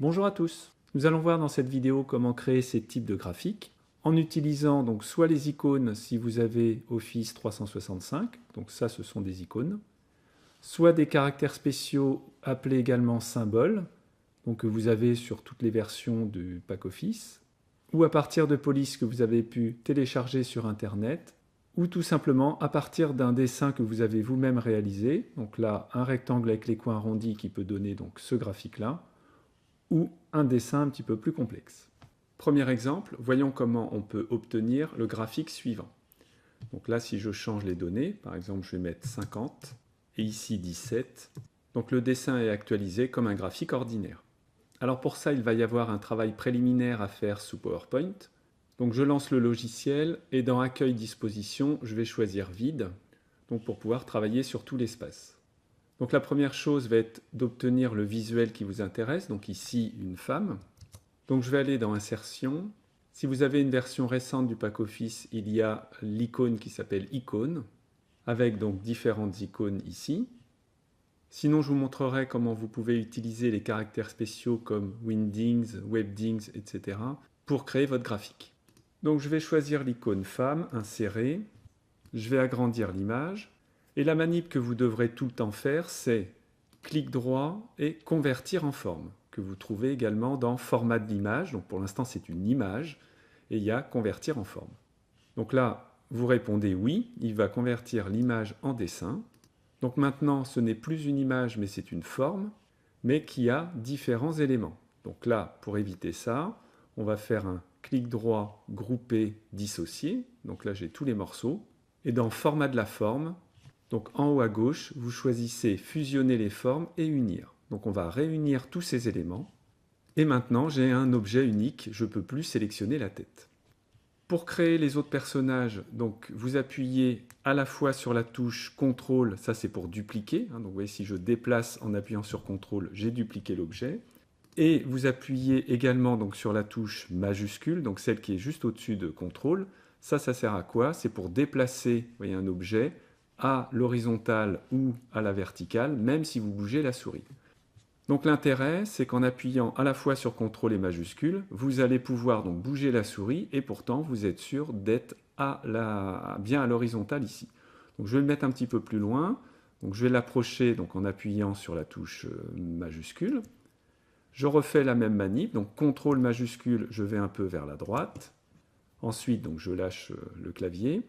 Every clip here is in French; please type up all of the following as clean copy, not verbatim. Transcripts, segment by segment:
Bonjour à tous. Nous allons voir dans cette vidéo comment créer ces types de graphiques en utilisant donc soit les icônes si vous avez Office 365, donc ça ce sont des icônes, soit des caractères spéciaux appelés également symboles, donc que vous avez sur toutes les versions du pack Office, ou à partir de polices que vous avez pu télécharger sur Internet, ou tout simplement à partir d'un dessin que vous avez vous-même réalisé, donc là un rectangle avec les coins arrondis qui peut donner donc ce graphique-là, ou un dessin un petit peu plus complexe. Premier exemple, voyons comment on peut obtenir le graphique suivant. Donc là, si je change les données, par exemple, je vais mettre 50 et ici 17. Donc le dessin est actualisé comme un graphique ordinaire. Alors pour ça, il va y avoir un travail préliminaire à faire sous PowerPoint. Donc je lance le logiciel et dans Accueil disposition, je vais choisir Vide, donc pour pouvoir travailler sur tout l'espace. Donc la première chose va être d'obtenir le visuel qui vous intéresse, donc ici une femme. Donc je vais aller dans Insertion. Si vous avez une version récente du pack Office, il y a l'icône qui s'appelle Icône, avec donc différentes icônes ici. Sinon, je vous montrerai comment vous pouvez utiliser les caractères spéciaux comme Wingdings, Webdings, etc. pour créer votre graphique. Donc je vais choisir l'icône femme, insérer. Je vais agrandir l'image. Et la manip que vous devrez tout le temps faire, c'est clic droit et convertir en forme, que vous trouvez également dans format de l'image. Donc pour l'instant, c'est une image, et il y a convertir en forme. Donc là, vous répondez oui, il va convertir l'image en dessin. Donc maintenant, ce n'est plus une image, mais c'est une forme, mais qui a différents éléments. Donc là, pour éviter ça, on va faire un clic droit, grouper, dissocier. Donc là, j'ai tous les morceaux. Et dans format de la forme, donc en haut à gauche, vous choisissez fusionner les formes et unir. Donc on va réunir tous ces éléments. Et maintenant, j'ai un objet unique, je ne peux plus sélectionner la tête. Pour créer les autres personnages, donc vous appuyez à la fois sur la touche CTRL, ça c'est pour dupliquer. Donc vous voyez, si je déplace en appuyant sur CTRL, j'ai dupliqué l'objet. Et vous appuyez également donc, sur la touche majuscule, donc celle qui est juste au-dessus de CTRL. Ça sert à quoi? C'est pour déplacer, vous voyez, un objet à l'horizontale ou à la verticale, même si vous bougez la souris. Donc l'intérêt, c'est qu'en appuyant à la fois sur CTRL et majuscule, vous allez pouvoir donc bouger la souris et pourtant vous êtes sûr d'être bien à l'horizontale ici. Donc je vais le mettre un petit peu plus loin. Donc je vais l'approcher en appuyant sur la touche majuscule. Je refais la même manip, donc CTRL majuscule, je vais un peu vers la droite. Ensuite, donc, je lâche le clavier.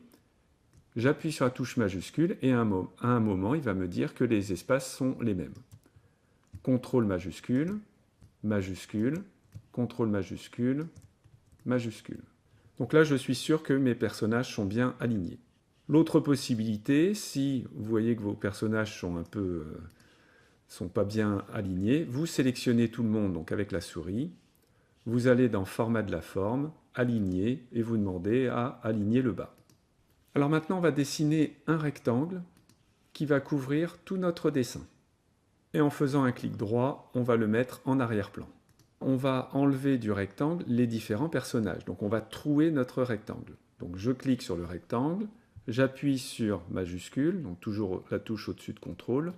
J'appuie sur la touche majuscule et à un moment, il va me dire que les espaces sont les mêmes. CTRL majuscule, majuscule, CTRL majuscule, majuscule. Donc là, je suis sûr que mes personnages sont bien alignés. L'autre possibilité, si vous voyez que vos personnages sont sont pas bien alignés, vous sélectionnez tout le monde donc avec la souris. Vous allez dans Format de la forme, Aligner, et vous demandez à aligner le bas. Alors maintenant, on va dessiner un rectangle qui va couvrir tout notre dessin. Et en faisant un clic droit, on va le mettre en arrière-plan. On va enlever du rectangle les différents personnages. Donc on va trouer notre rectangle. Donc je clique sur le rectangle, j'appuie sur majuscule, donc toujours la touche au-dessus de CTRL.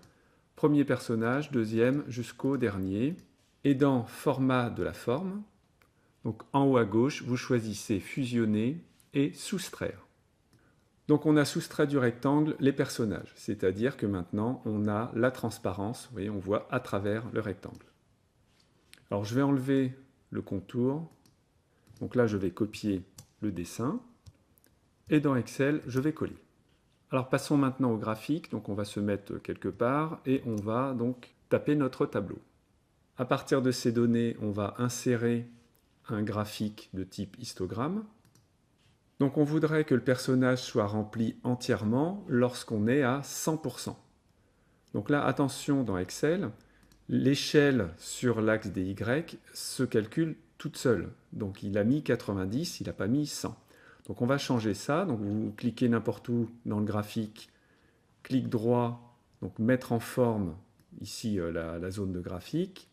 Premier personnage, deuxième, jusqu'au dernier. Et dans Format de la forme, donc en haut à gauche, vous choisissez Fusionner et Soustraire. Donc on a soustrait du rectangle les personnages, c'est-à-dire que maintenant on a la transparence, vous voyez, on voit à travers le rectangle. Alors je vais enlever le contour, donc là je vais copier le dessin, et dans Excel je vais coller. Alors passons maintenant au graphique, donc on va se mettre quelque part, et on va donc taper notre tableau. À partir de ces données, on va insérer un graphique de type histogramme. Donc on voudrait que le personnage soit rempli entièrement lorsqu'on est à 100%. Donc là, attention dans Excel, l'échelle sur l'axe des Y se calcule toute seule. Donc il a mis 90, il n'a pas mis 100. Donc on va changer ça. Donc vous cliquez n'importe où dans le graphique, clic droit, donc mettre en forme ici la zone de graphique.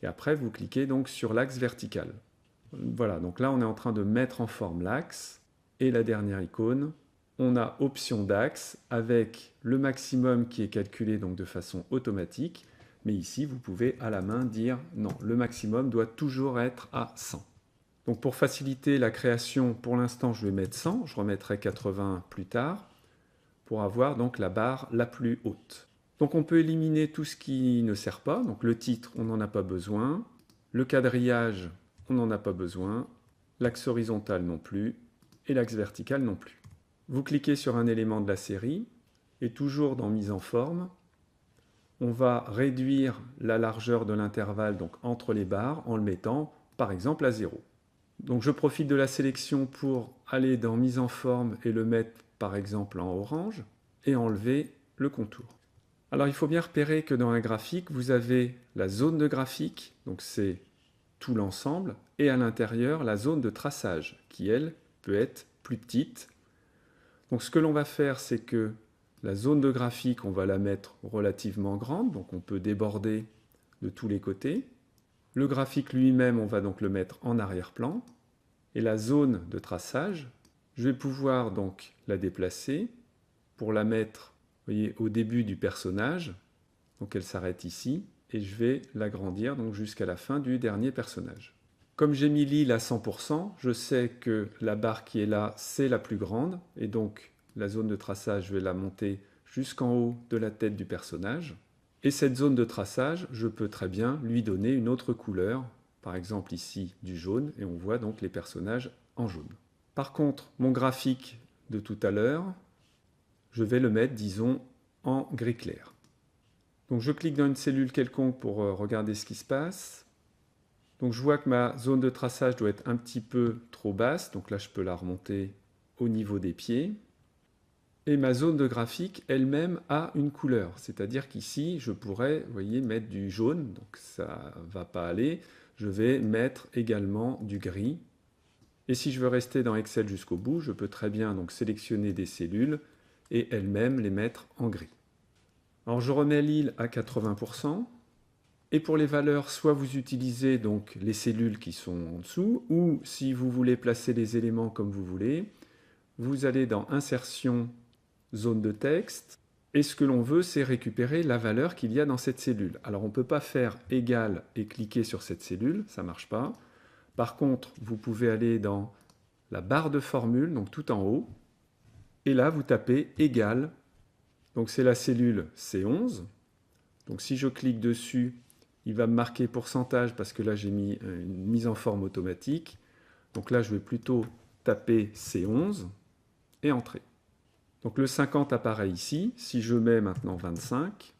Et après vous cliquez donc sur l'axe vertical. Voilà, donc là on est en train de mettre en forme l'axe. Et la dernière icône, on a option d'axe avec le maximum qui est calculé donc de façon automatique, Mais ici, vous pouvez à la main dire non, le maximum doit toujours être à 100. Donc pour faciliter la création, pour l'instant, je vais mettre 100, je remettrai 80 plus tard, pour avoir donc la barre la plus haute. Donc on peut éliminer tout ce qui ne sert pas, donc le titre, on n'en a pas besoin, le quadrillage, on n'en a pas besoin, l'axe horizontal non plus, et l'axe vertical non plus. Vous cliquez sur un élément de la série, et toujours dans Mise en forme, on va réduire la largeur de l'intervalle donc entre les barres en le mettant par exemple à 0. Donc je profite de la sélection pour aller dans Mise en forme et le mettre par exemple en orange et enlever le contour. Alors il faut bien repérer que dans un graphique, vous avez la zone de graphique, donc c'est tout l'ensemble, et à l'intérieur la zone de traçage qui elle peut être plus petite. Donc ce que l'on va faire, c'est que la zone de graphique, on va la mettre relativement grande, donc on peut déborder de tous les côtés. Le graphique lui-même, on va donc le mettre en arrière-plan. Et la zone de traçage, je vais pouvoir donc la déplacer pour la mettre, vous voyez, au début du personnage. Donc elle s'arrête ici et je vais l'agrandir donc jusqu'à la fin du dernier personnage. Comme j'ai mis l'île à 100%, je sais que la barre qui est là, c'est la plus grande et donc la zone de traçage, je vais la monter jusqu'en haut de la tête du personnage. Et cette zone de traçage, je peux très bien lui donner une autre couleur, par exemple ici du jaune, et on voit donc les personnages en jaune. Par contre, mon graphique de tout à l'heure, je vais le mettre, disons, en gris clair. Donc je clique dans une cellule quelconque pour regarder ce qui se passe. Donc je vois que ma zone de traçage doit être un petit peu trop basse, donc là je peux la remonter au niveau des pieds. Et ma zone de graphique elle-même a une couleur, c'est-à-dire qu'ici je pourrais, vous voyez, mettre du jaune, donc ça ne va pas aller. Je vais mettre également du gris. Et si je veux rester dans Excel jusqu'au bout, je peux très bien donc sélectionner des cellules et elles-mêmes les mettre en gris. Alors je remets l'île à 80%. Et pour les valeurs, soit vous utilisez donc les cellules qui sont en dessous, ou si vous voulez placer les éléments comme vous voulez, vous allez dans Insertion, zone de texte, et ce que l'on veut, c'est récupérer la valeur qu'il y a dans cette cellule. Alors on ne peut pas faire égal et cliquer sur cette cellule, ça ne marche pas. Par contre, vous pouvez aller dans la barre de formule, donc tout en haut, et là vous tapez égal, donc c'est la cellule C11. Donc si je clique dessus, il va me marquer pourcentage parce que là j'ai mis une mise en forme automatique. Donc là je vais plutôt taper C11 et entrer. Donc le 50 apparaît ici. Si je mets maintenant 25,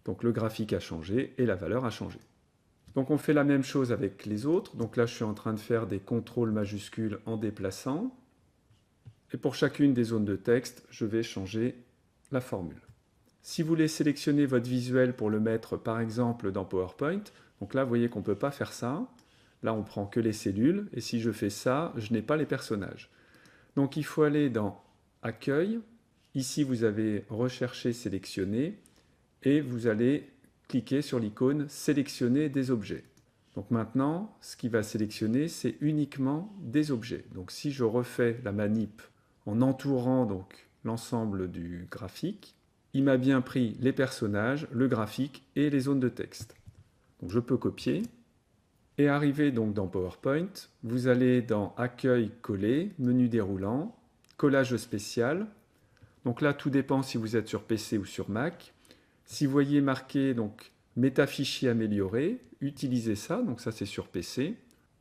donc le graphique a changé et la valeur a changé. Donc on fait la même chose avec les autres. Donc là je suis en train de faire des contrôles majuscules en déplaçant. Et pour chacune des zones de texte, je vais changer la formule. Si vous voulez sélectionner votre visuel pour le mettre par exemple dans PowerPoint, donc là vous voyez qu'on ne peut pas faire ça. Là on prend que les cellules et si je fais ça, je n'ai pas les personnages. Donc il faut aller dans Accueil. Ici vous avez Rechercher, sélectionner et vous allez cliquer sur l'icône Sélectionner des objets. Donc maintenant, ce qui va sélectionner, c'est uniquement des objets. Donc si je refais la manip en entourant donc l'ensemble du graphique, il m'a bien pris les personnages, le graphique et les zones de texte. Donc je peux copier et arriver donc dans PowerPoint. Vous allez dans Accueil, coller, menu déroulant, collage spécial. Donc là, tout dépend si vous êtes sur PC ou sur Mac. Si vous voyez marqué donc métafichier amélioré, utilisez ça. Donc ça, c'est sur PC.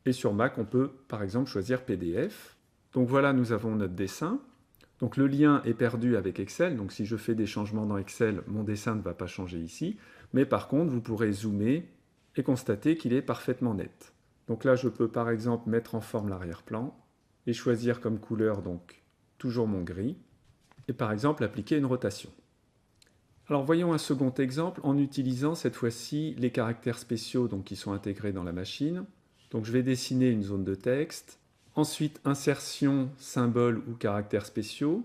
Et sur Mac, on peut par exemple choisir PDF. Donc voilà, nous avons notre dessin. Donc le lien est perdu avec Excel, donc si je fais des changements dans Excel, mon dessin ne va pas changer ici. Mais par contre, vous pourrez zoomer et constater qu'il est parfaitement net. Donc là, je peux par exemple mettre en forme l'arrière-plan et choisir comme couleur donc toujours mon gris. Et par exemple, appliquer une rotation. Alors voyons un second exemple en utilisant cette fois-ci les caractères spéciaux donc, qui sont intégrés dans la machine. Donc je vais dessiner une zone de texte. Ensuite, insertion, symbole ou caractères spéciaux.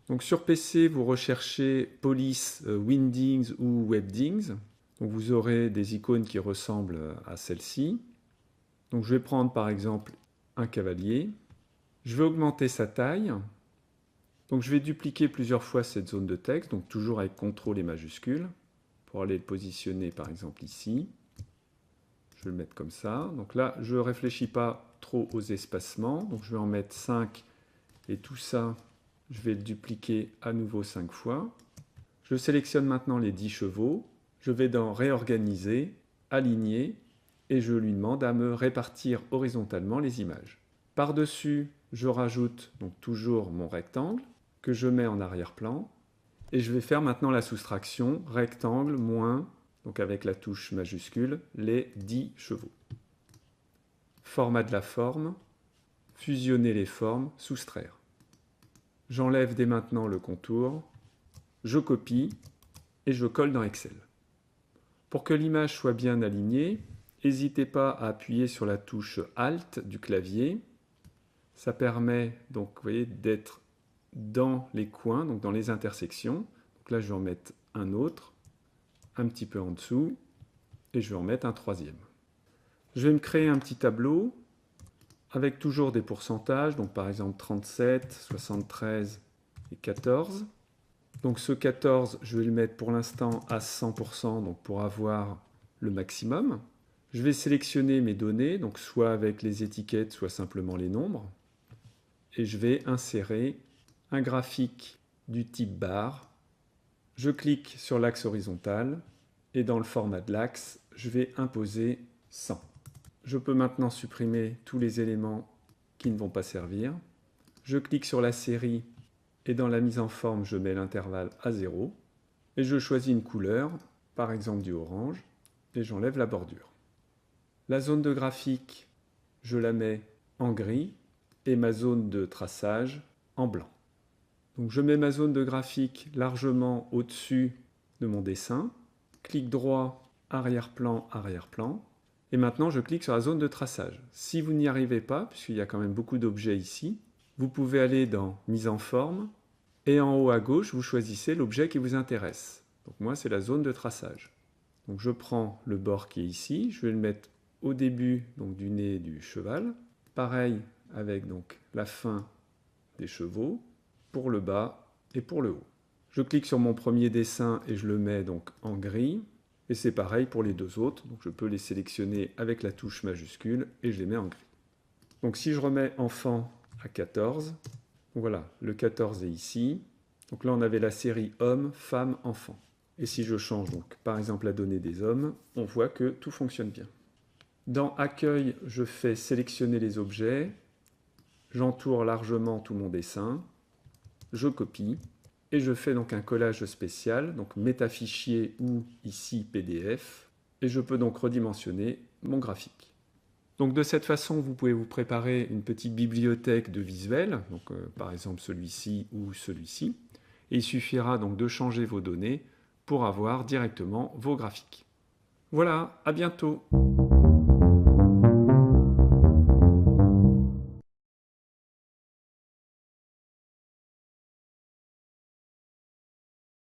Donc sur PC, vous recherchez Police, Windings ou Webdings. Donc vous aurez des icônes qui ressemblent à celle-ci. Donc je vais prendre par exemple un cavalier. Je vais augmenter sa taille. Donc je vais dupliquer plusieurs fois cette zone de texte, donc toujours avec CTRL et majuscule. pour aller le positionner par exemple ici. Je vais le mettre comme ça. Donc là, je ne réfléchis pas trop aux espacements. Donc je vais en mettre 5 et tout ça, je vais le dupliquer à nouveau 5 fois. Je sélectionne maintenant les 10 chevaux. Je vais dans Réorganiser, Aligner et je lui demande à me répartir horizontalement les images. Par-dessus, je rajoute donc toujours mon rectangle que je mets en arrière-plan et je vais faire maintenant la soustraction rectangle moins, donc avec la touche majuscule, les 10 chevaux. Format de la forme, fusionner les formes, soustraire. J'enlève dès maintenant le contour, je copie et je colle dans Excel. Pour que l'image soit bien alignée, n'hésitez pas à appuyer sur la touche Alt du clavier. Ça permet donc, vous voyez, d'être dans les coins, donc dans les intersections. Donc là, je vais en mettre un autre, un petit peu en dessous, et je vais en mettre un troisième. Je vais me créer un petit tableau avec toujours des pourcentages, donc par exemple 37, 73 et 14. Donc ce 14, je vais le mettre pour l'instant à 100%, donc pour avoir le maximum. Je vais sélectionner mes données, donc soit avec les étiquettes, soit simplement les nombres. Et je vais insérer un graphique du type barre. Je clique sur l'axe horizontal et dans le format de l'axe, je vais imposer 100. Je peux maintenant supprimer tous les éléments qui ne vont pas servir. Je clique sur la série et dans la mise en forme, je mets l'intervalle à 0. Et je choisis une couleur, par exemple du orange, et j'enlève la bordure. La zone de graphique, je la mets en gris et ma zone de traçage en blanc. Donc je mets ma zone de graphique largement au-dessus de mon dessin. Clic droit, arrière-plan, arrière-plan. Et maintenant, je clique sur la zone de traçage. Si vous n'y arrivez pas, puisqu'il y a quand même beaucoup d'objets ici, vous pouvez aller dans Mise en forme et en haut à gauche, vous choisissez l'objet qui vous intéresse. Donc moi, c'est la zone de traçage. Donc je prends le bord qui est ici, je vais le mettre au début donc, du nez du cheval. Pareil avec donc, la fin des chevaux, pour le bas et pour le haut. Je clique sur mon premier dessin et je le mets donc en gris. Et c'est pareil pour les deux autres. Donc je peux les sélectionner avec la touche majuscule et je les mets en gris. Donc si je remets enfant à 14, voilà, le 14 est ici. Donc là on avait la série homme, femme, enfant. Et si je change donc par exemple la donnée des hommes, on voit que tout fonctionne bien. Dans Accueil, je fais sélectionner les objets. J'entoure largement tout mon dessin. Je copie. Et je fais donc un collage spécial, donc métafichier ou ici PDF. Et je peux donc redimensionner mon graphique. Donc de cette façon, vous pouvez vous préparer une petite bibliothèque de visuels, donc par exemple celui-ci ou celui-ci. Et il suffira donc de changer vos données pour avoir directement vos graphiques. Voilà, à bientôt!